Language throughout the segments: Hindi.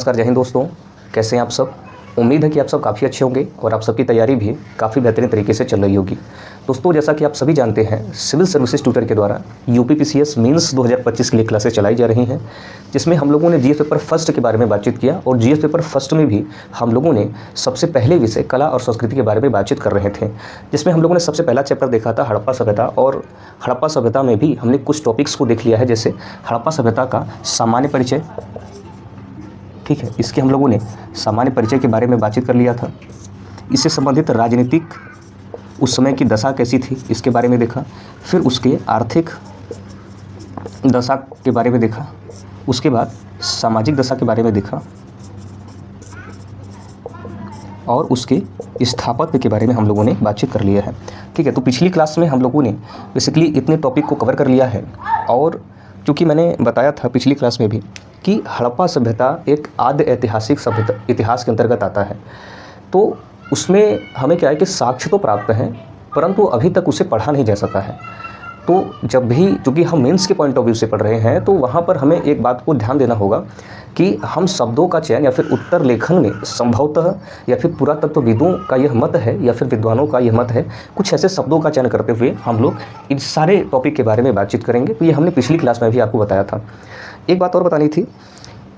नमस्कार, जय हिंद दोस्तों। कैसे हैं आप सब? उम्मीद है कि आप सब काफ़ी अच्छे होंगे और आप सबकी तैयारी भी काफ़ी बेहतरीन तरीके से चल रही होगी। दोस्तों, जैसा कि आप सभी जानते हैं, सिविल सर्विसेज ट्यूटर के द्वारा यूपीपीसीएस मेंस 2025 के लिए क्लासेस चलाई जा रही हैं, जिसमें हम लोगों ने जीएस पेपर फर्स्ट के बारे में बातचीत किया। और जीएस पेपर फर्स्ट में भी हम लोगों ने सबसे पहले विषय कला और संस्कृति के बारे में बातचीत कर रहे थे, जिसमें हम लोगों ने सबसे पहला चैप्टर देखा था हड़प्पा सभ्यता। और हड़प्पा सभ्यता में भी हमने कुछ टॉपिक्स को देख लिया है, जैसे हड़प्पा सभ्यता का सामान्य परिचय, ठीक है, इसके हम लोगों ने सामान्य परिचय के बारे में बातचीत कर लिया था। इससे संबंधित राजनीतिक उस समय की दशा कैसी थी, इसके बारे में देखा। फिर उसके आर्थिक दशा के बारे में देखा। उसके बाद सामाजिक दशा के बारे में देखा और उसके स्थापत्य के बारे में हम लोगों ने बातचीत कर लिया है, ठीक है। तो पिछली क्लास में हम लोगों ने बेसिकली इतने टॉपिक को कवर कर लिया है। और चूँकि मैंने बताया था पिछली क्लास में भी कि हड़प्पा सभ्यता एक आद्य ऐतिहासिक सभ्यता इतिहास के अंतर्गत आता है, तो उसमें हमें क्या है कि साक्ष्य तो प्राप्त हैं, परंतु अभी तक उसे पढ़ा नहीं जा सका है। तो जब भी, चूँकि हम मेंस के पॉइंट ऑफ व्यू से पढ़ रहे हैं, तो वहाँ पर हमें एक बात को ध्यान देना होगा कि हम शब्दों का चयन या फिर उत्तर लेखन में संभवतः या फिर पुरातत्वविदों का यह मत है या फिर विद्वानों का यह मत है, कुछ ऐसे शब्दों का चयन करते हुए हम लोग इन सारे टॉपिक के बारे में बातचीत करेंगे। तो ये हमने पिछली क्लास में भी आपको बताया था। एक बात और बतानी थी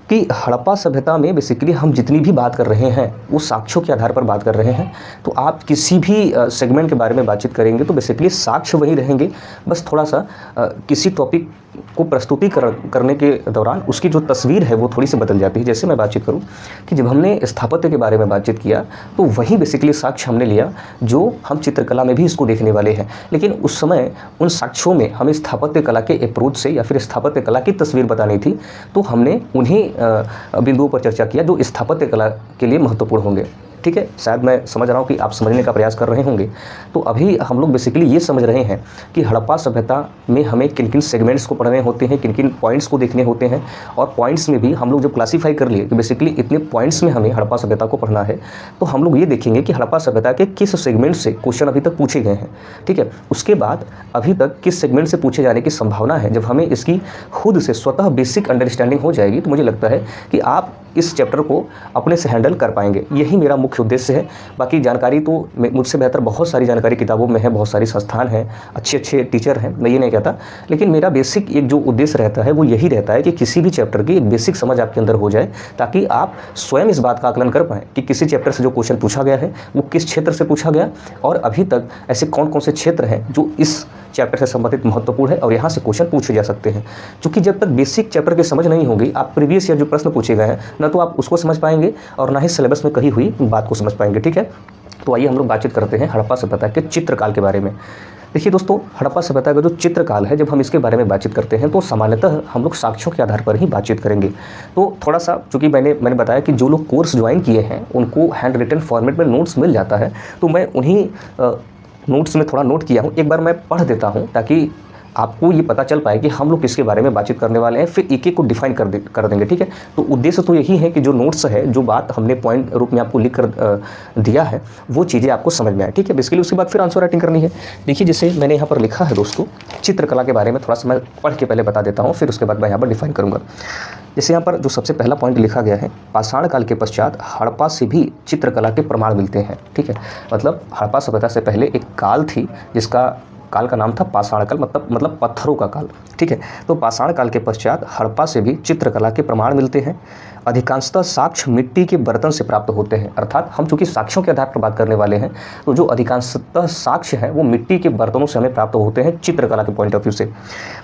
कि हड़प्पा सभ्यता में बेसिकली हम जितनी भी बात कर रहे हैं वो साक्ष्यों के आधार पर बात कर रहे हैं। तो आप किसी भी सेगमेंट के बारे में बातचीत करेंगे तो बेसिकली साक्ष्य वही रहेंगे, बस थोड़ा सा किसी टॉपिक को करने के दौरान उसकी जो तस्वीर है वो थोड़ी सी बदल जाती है। जैसे मैं बातचीत करूं कि जब हमने स्थापत्य के बारे में बातचीत किया तो वही बेसिकली साक्ष्य हमने लिया जो हम चित्रकला में भी इसको देखने वाले हैं, लेकिन उस समय उन साक्ष्यों में हमें स्थापत्य कला के अप्रोच से या फिर स्थापत्य कला की तस्वीर बतानी थी, तो हमने उन्हीं बिंदुओं पर चर्चा किया जो स्थापत्य कला के लिए महत्वपूर्ण होंगे, ठीक है। शायद मैं समझ रहा हूँ कि आप समझने का प्रयास कर रहे होंगे। तो अभी हम लोग बेसिकली ये समझ रहे हैं कि हड़प्पा सभ्यता में हमें किन किन सेगमेंट्स को पढ़ने होते हैं, किन किन पॉइंट्स को देखने होते हैं। और पॉइंट्स में भी हम लोग जब क्लासीफाई कर लिए कि बेसिकली इतने पॉइंट्स में हमें हड़प्पा सभ्यता को पढ़ना है, तो हम लोग ये देखेंगे कि हड़प्पा सभ्यता के किस सेगमेंट से क्वेश्चन अभी तक पूछे गए हैं, ठीक है। उसके बाद अभी तक किस सेगमेंट से पूछे जाने की संभावना है। जब हमें इसकी खुद से स्वतः बेसिक अंडरस्टैंडिंग हो जाएगी तो मुझे लगता है कि आप इस चैप्टर को अपने से हैंडल कर पाएंगे। यही मेरा मुख्य उद्देश्य है। बाकी जानकारी तो मुझसे बेहतर बहुत सारी जानकारी किताबों में है, बहुत सारी संस्थान हैं, अच्छे अच्छे टीचर हैं, मैं ये नहीं कहता, लेकिन मेरा बेसिक एक जो उद्देश्य रहता है वो यही रहता है कि किसी भी चैप्टर की एक बेसिक समझ आपके अंदर हो जाए, ताकि आप स्वयं इस बात का आकलन कर पाएँ कि किसी चैप्टर से जो क्वेश्चन पूछा गया है वो किस क्षेत्र से पूछा गया और अभी तक ऐसे कौन कौन से क्षेत्र हैं जो इस चैप्टर से संबंधित महत्वपूर्ण है और यहाँ से क्वेश्चन पूछे जा सकते हैं। क्योंकि जब तक बेसिक चैप्टर की समझ नहीं होगी, आप प्रीवियस ईयर जो प्रश्न पूछे गए हैं ना तो आप उसको समझ पाएंगे और ना ही सिलेबस में कही हुई बात को समझ पाएंगे, ठीक है। तो आइए हम लोग बातचीत करते हैं हड़प्पा सभ्यता के चित्रकाल के बारे में। देखिए दोस्तों, हड़प्पा सभ्यता का जो चित्रकाल है, जब हम इसके बारे में बातचीत करते हैं तो सामान्यतः हम लोग साक्ष्यों के आधार पर ही बातचीत करेंगे। तो थोड़ा सा, चूँकि मैंने बताया कि जो लोग कोर्स ज्वाइन किए हैं उनको हैंड रिटन फॉर्मेट में नोट्स मिल जाता है, तो मैं उन्हीं नोट्स में थोड़ा नोट किया हूँ। एक बार मैं पढ़ देता हूँ ताकि आपको ये पता चल पाए कि हम लोग किसके बारे में बातचीत करने वाले हैं, फिर एक एक को डिफाइन कर देंगे, ठीक है। तो उद्देश्य तो यही है कि जो नोट्स है, जो बात हमने पॉइंट रूप में आपको लिख कर दिया है, वो चीज़ें आपको समझ में आए, ठीक है। बेसिकली उसके बाद फिर आंसर राइटिंग करनी है। देखिए, जैसे मैंने यहाँ पर लिखा है दोस्तों, चित्रकला के बारे में थोड़ा सा मैं पढ़ के पहले बता देता हूँ, फिर उसके बाद मैं यहाँ पर डिफाइन करूँगा। जैसे यहाँ पर जो सबसे पहला पॉइंट लिखा गया है, पाषाण काल के पश्चात हड़प्पा से भी चित्रकला के प्रमाण मिलते हैं, ठीक है। मतलब हड़प्पा सभ्यता से पहले एक काल थी जिसका काल का नाम था पाषाण काल, मतलब पत्थरों का काल, ठीक है। तो पाषाण काल के पश्चात हड़प्पा से भी चित्रकला के प्रमाण मिलते हैं। अधिकांशतः साक्ष्य मिट्टी के बर्तन से प्राप्त होते हैं, अर्थात हम चूँकि साक्ष्यों के आधार पर बात करने वाले हैं तो जो अधिकांशतः साक्ष्य हैं वो मिट्टी के बर्तनों से हमें प्राप्त होते हैं चित्रकला के पॉइंट ऑफ व्यू से।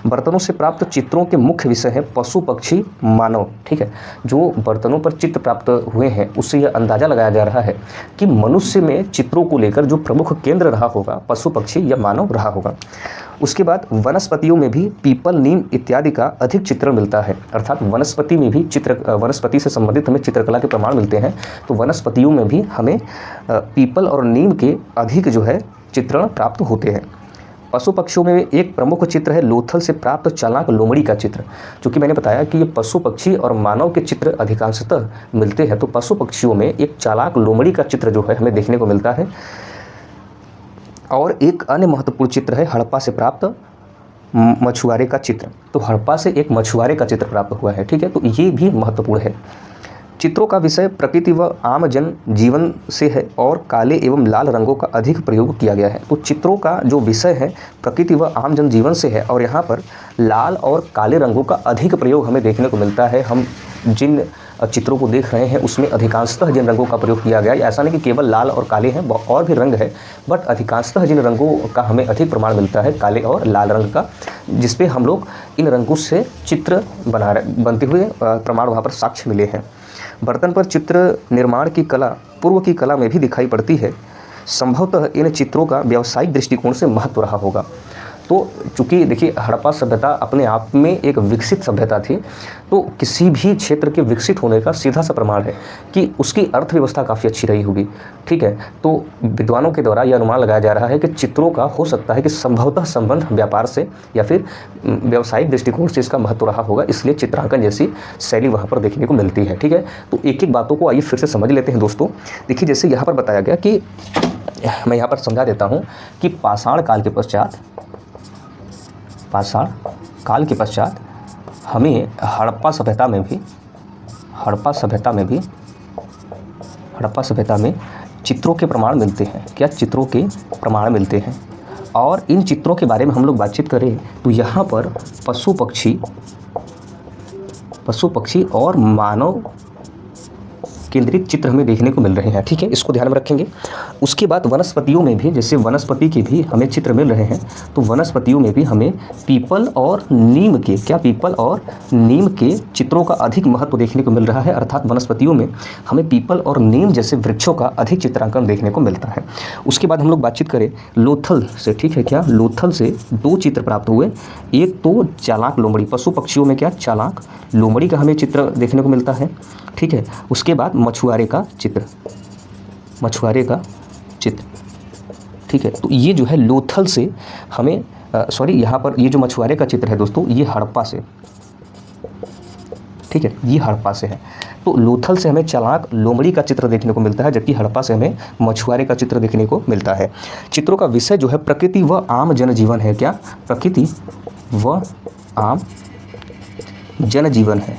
बर्तनों से प्राप्त चित्रों के मुख्य विषय हैं पशु, पक्षी, मानव, ठीक है। जो बर्तनों पर चित्र प्राप्त हुए हैं उससे यह अंदाज़ा लगाया जा रहा है कि मनुष्य में चित्रों को लेकर जो प्रमुख केंद्र रहा होगा पशु, पक्षी या मानव रहा होगा। उसके बाद वनस्पतियों में भी पीपल, नीम इत्यादि का अधिक चित्रण मिलता है, अर्थात वनस्पति में भी वनस्पति से संबंधित हमें चित्रकला के प्रमाण मिलते हैं। तो वनस्पतियों में भी हमें पीपल और नीम के अधिक जो है चित्रण प्राप्त होते हैं। पशु पक्षियों में एक प्रमुख चित्र है लोथल से प्राप्त चालाक लोमड़ी का चित्र। चूँकि मैंने बताया कि ये पशु पक्षी और मानव के चित्र अधिकांशतः मिलते हैं, तो पशु पक्षियों में एक चालाक लोमड़ी का चित्र जो है हमें देखने को मिलता है। और एक अन्य महत्वपूर्ण चित्र है हड़प्पा से प्राप्त मछुआरे का चित्र। तो हड़प्पा से एक मछुआरे का चित्र प्राप्त हुआ है, ठीक है। तो ये भी महत्वपूर्ण है। चित्रों का विषय प्रकृति व आम जन जीवन से है और काले एवं लाल रंगों का अधिक प्रयोग किया गया है। तो चित्रों का जो विषय है प्रकृति व आम जन जीवन से है और यहाँ पर लाल और काले रंगों का अधिक प्रयोग हमें देखने को मिलता है। हम जिन चित्रों को देख रहे हैं उसमें अधिकांशतः जिन रंगों का प्रयोग किया गया है, ऐसा नहीं कि केवल लाल और काले हैं, और भी रंग है, बट अधिकांशतः जिन रंगों का हमें अधिक प्रमाण मिलता है काले और लाल रंग का, जिसपे हम लोग इन रंगों से चित्र बनते हुए प्रमाण वहाँ पर साक्ष्य मिले हैं। बर्तन पर चित्र निर्माण की कला पूर्व की कला में भी दिखाई पड़ती है। संभवतः इन चित्रों का व्यावसायिक दृष्टिकोण से महत्व रहा होगा। तो चूँकि देखिए हड़प्पा सभ्यता अपने आप में एक विकसित सभ्यता थी, तो किसी भी क्षेत्र के विकसित होने का सीधा सा प्रमाण है कि उसकी अर्थव्यवस्था काफ़ी अच्छी रही होगी। ठीक है, तो विद्वानों के द्वारा यह अनुमान लगाया जा रहा है कि चित्रों का हो सकता है कि संभवतः संबंध व्यापार से या फिर व्यावसायिक दृष्टिकोण से इसका महत्व रहा होगा, इसलिए चित्रांकन जैसी शैली वहाँ पर देखने को मिलती है। ठीक है, तो एक एक बातों को आइए फिर से समझ लेते हैं दोस्तों। देखिए जैसे यहाँ पर बताया गया कि मैं यहाँ पर समझा देता हूँ कि पाषाण काल के पश्चात हमें हड़प्पा सभ्यता में चित्रों के प्रमाण मिलते हैं। क्या चित्रों के प्रमाण मिलते हैं? और इन चित्रों के बारे में हम लोग बातचीत करें तो यहाँ पर पशु पक्षी और मानव केंद्रित चित्र हमें देखने को मिल रहे हैं। ठीक है, इसको ध्यान में रखेंगे। उसके बाद वनस्पतियों में भी, जैसे वनस्पति के भी हमें चित्र मिल रहे हैं, तो वनस्पतियों में भी हमें पीपल और नीम के चित्रों का अधिक महत्व देखने को मिल रहा है। अर्थात वनस्पतियों में हमें पीपल और नीम जैसे वृक्षों का अधिक चित्रांकन देखने को मिलता है। उसके बाद हम लोग बातचीत करें लोथल से। ठीक है, क्या लोथल से 2 चित्र प्राप्त हुए। एक तो चालाक लोमड़ी, पशु पक्षियों में क्या चालाक लोमड़ी का हमें चित्र देखने को मिलता है। ठीक है, उसके बाद मछुआरे का चित्र। ठीक है, तो ये जो है लोथल से हमें यहाँ पर ये जो मछुआरे का चित्र है दोस्तों, ये हड़प्पा से, ठीक है, ये हड़प्पा से है। तो लोथल से हमें चालाक लोमड़ी का चित्र देखने को मिलता है, जबकि हड़प्पा से हमें मछुआरे का चित्र देखने को मिलता है। चित्रों का विषय जो है प्रकृति व आम जनजीवन है। क्या? प्रकृति व आम जनजीवन है।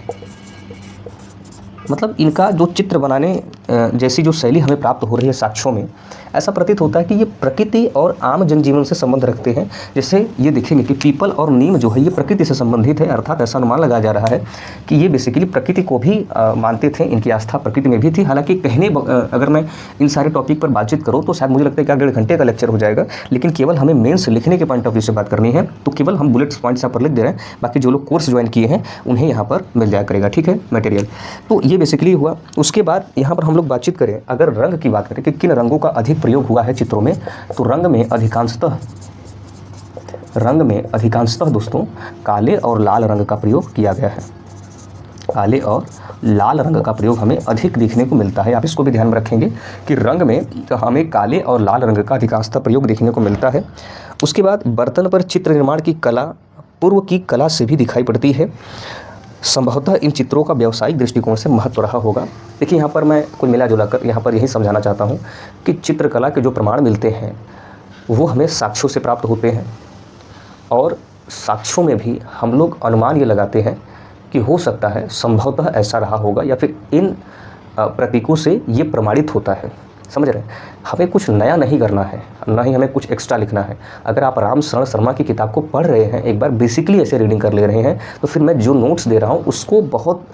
मतलब इनका जो चित्र बनाने जैसी जो शैली हमें प्राप्त हो रही है साक्ष्यों में, ऐसा प्रतीत होता है कि ये प्रकृति और आम जनजीवन से संबंध रखते हैं। जैसे ये देखेंगे कि पीपल और नीम जो है ये प्रकृति से संबंधित है, अर्थात ऐसा अनुमान लगाया जा रहा है कि ये बेसिकली प्रकृति को भी मानते थे, इनकी आस्था प्रकृति में भी थी। हालांकि अगर मैं इन सारे टॉपिक पर बातचीत करूँ तो शायद मुझे लगता है कि 1.5 घंटे का लेक्चर हो जाएगा, लेकिन केवल हमें मेंस लिखने के पॉइंट ऑफ व्यू से बात करनी है, तो केवल हम बुलेट पॉइंट्स यहाँ पर लिख दे रहे हैं। बाकी जो लोग कोर्स ज्वाइन किए हैं उन्हें यहाँ पर मिल जाया करेगा। ठीक है, मटेरियल तो ये बेसिकली हुआ। उसके बाद यहाँ पर हम लोग बातचीत करें, अगर रंग की बात करें कि किन रंगों का अधिक प्रयोग हुआ है चित्रों में, तो रंग में अधिकांशतः दोस्तों काले और लाल रंग का प्रयोग किया गया है। काले और लाल रंग का प्रयोग हमें अधिक देखने को मिलता है। आप इसको भी ध्यान में रखेंगे कि रंग में तो हमें काले और लाल रंग का अधिकांशतः प्रयोग देखने को मिलता है। उसके बाद बर्तन पर चित्र निर्माण की कला पूर्व की कला से भी दिखाई पड़ती है। संभवतः इन चित्रों का व्यावसायिक दृष्टिकोण से महत्व रहा होगा। देखिए यहाँ पर मैं कुल मिला जुला कर यहाँ पर यही समझाना चाहता हूँ कि चित्रकला के जो प्रमाण मिलते हैं वो हमें साक्ष्यों से प्राप्त होते हैं, और साक्ष्यों में भी हम लोग अनुमान ये लगाते हैं कि हो सकता है संभवतः ऐसा रहा होगा, या फिर इन प्रतीकों से ये प्रमाणित होता है। समझ रहे हैं, हमें कुछ नया नहीं करना है, ना ही हमें कुछ एक्स्ट्रा लिखना है। अगर आप राम शरण शर्मा की किताब को पढ़ रहे हैं, एक बार बेसिकली ऐसे रीडिंग कर ले रहे हैं, तो फिर मैं जो नोट्स दे रहा हूँ उसको बहुत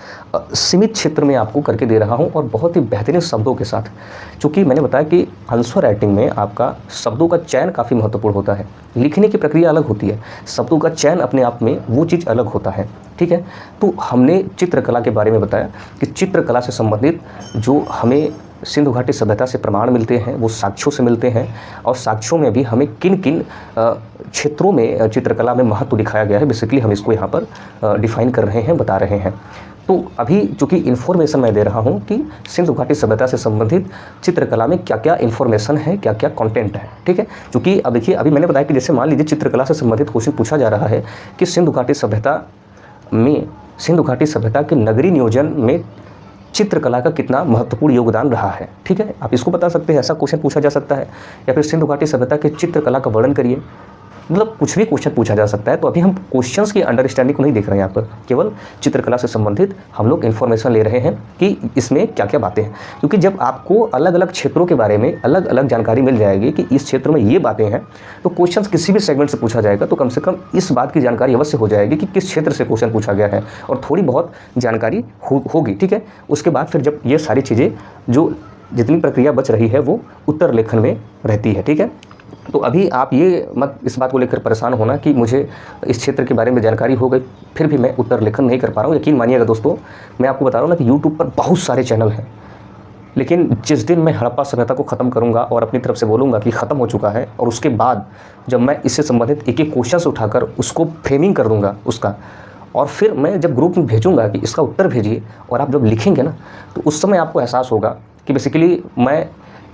सीमित क्षेत्र में आपको करके दे रहा हूँ और बहुत ही बेहतरीन शब्दों के साथ। चूँकि मैंने बताया कि आंसर राइटिंग में आपका शब्दों का चयन काफ़ी महत्वपूर्ण होता है, लिखने की प्रक्रिया अलग होती है, शब्दों का चयन अपने आप में वो चीज़ अलग होता है। ठीक है, तो हमने चित्रकला के बारे में बताया कि चित्रकला से संबंधित जो हमें सिंधु घाटी सभ्यता से प्रमाण मिलते हैं वो साक्ष्यों से मिलते हैं, और साक्ष्यों में भी हमें किन किन क्षेत्रों में चित्रकला में महत्व दिखाया गया है, बेसिकली हम इसको यहाँ पर डिफाइन कर रहे हैं, बता रहे हैं। तो अभी चूँकि इन्फॉर्मेशन मैं दे रहा हूँ कि सिंधु घाटी सभ्यता से संबंधित चित्रकला में क्या क्या इन्फॉर्मेशन है, क्या क्या कंटेंट है। ठीक है, चूँकि अब देखिए अभी मैंने बताया कि जैसे मान लीजिए चित्रकला से संबंधित क्वेश्चन पूछा जा रहा है कि सिंधु घाटी सभ्यता के नगरीय नियोजन में चित्रकला का कितना महत्वपूर्ण योगदान रहा है। ठीक है, आप इसको बता सकते हैं, ऐसा क्वेश्चन पूछा जा सकता है। या फिर सिंधु घाटी सभ्यता के चित्रकला का वर्णन करिए, मतलब कुछ भी क्वेश्चन पूछा जा सकता है। तो अभी हम क्वेश्चंस की अंडरस्टैंडिंग को नहीं देख रहे हैं यहाँ पर, केवल चित्रकला से संबंधित हम लोग इन्फॉर्मेशन ले रहे हैं कि इसमें क्या क्या बातें हैं। क्योंकि जब आपको अलग अलग क्षेत्रों के बारे में अलग अलग जानकारी मिल जाएगी कि इस क्षेत्र में ये बातें हैं, तो क्वेश्चन किसी भी सेगमेंट से पूछा जाएगा तो कम से कम इस बात की जानकारी अवश्य हो जाएगी कि किस क्षेत्र से क्वेश्चन पूछा गया है, और थोड़ी बहुत जानकारी होगी। ठीक है, उसके बाद फिर जब ये सारी चीज़ें जो जितनी प्रक्रिया बच रही है वो उत्तर लेखन में रहती है। ठीक है, तो अभी आप ये मत इस बात को लेकर परेशान होना कि मुझे इस क्षेत्र के बारे में जानकारी हो गई फिर भी मैं उत्तर लेखन नहीं कर पा रहा हूँ। यकीन मानिएगा दोस्तों, मैं आपको बता रहा हूँ ना कि यूट्यूब पर बहुत सारे चैनल हैं, लेकिन जिस दिन मैं हड़प्पा सभ्यता को ख़त्म करूँगा और अपनी तरफ से बोलूँगा कि ख़त्म हो चुका है, और उसके बाद जब मैं इससे संबंधित एक एक क्वेश्चन से उठाकर उसको फ्रेमिंग कर दूँगा उसका, और फिर मैं जब ग्रुप में भेजूँगा कि इसका उत्तर भेजिए, और आप जब लिखेंगे ना तो उस समय आपको एहसास होगा कि बेसिकली मैं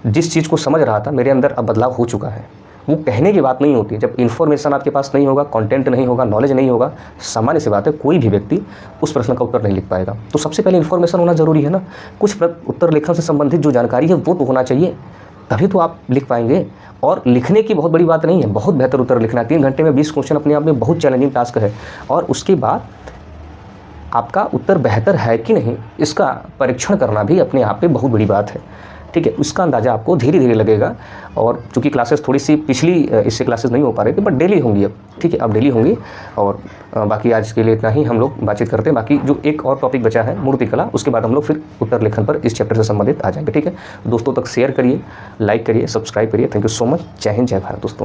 जिस चीज़ को समझ रहा था मेरे अंदर अब बदलाव हो चुका है। वो कहने की बात नहीं होती। जब इन्फॉर्मेशन आपके पास नहीं होगा, कंटेंट नहीं होगा, नॉलेज नहीं होगा, सामान्य सी बात है कोई भी व्यक्ति उस प्रश्न का उत्तर नहीं लिख पाएगा। तो सबसे पहले इन्फॉर्मेशन होना ज़रूरी है ना, कुछ उत्तर लेखन से संबंधित जो जानकारी है वो तो होना चाहिए, तभी तो आप लिख पाएंगे। और लिखने की बहुत बड़ी बात नहीं है, बहुत बेहतर उत्तर लिखना है। 3 घंटे में 20 क्वेश्चन अपने आप में बहुत चैलेंजिंग टास्क है, और उसके बाद आपका उत्तर बेहतर है कि नहीं इसका परीक्षण करना भी अपने आप में बहुत बड़ी बात है। ठीक है, उसका अंदाज़ा आपको धीरे धीरे लगेगा। और चूँकि क्लासेस थोड़ी सी पिछली इससे क्लासेस नहीं हो पा रही थी, बट डेली होंगी अब। ठीक है, अब डेली होंगी। और बाकी आज के लिए इतना ही हम लोग बातचीत करते हैं। बाकी जो एक और टॉपिक बचा है मूर्तिकला, उसके बाद हम लोग फिर उत्तर लेखन पर इस चैप्टर से संबंधित आ जाएंगे। ठीक है, दोस्तों तक शेयर करिए, लाइक करिए, सब्सक्राइब करिए। Thank you so much. जय हिंद, जय भारत दोस्तों।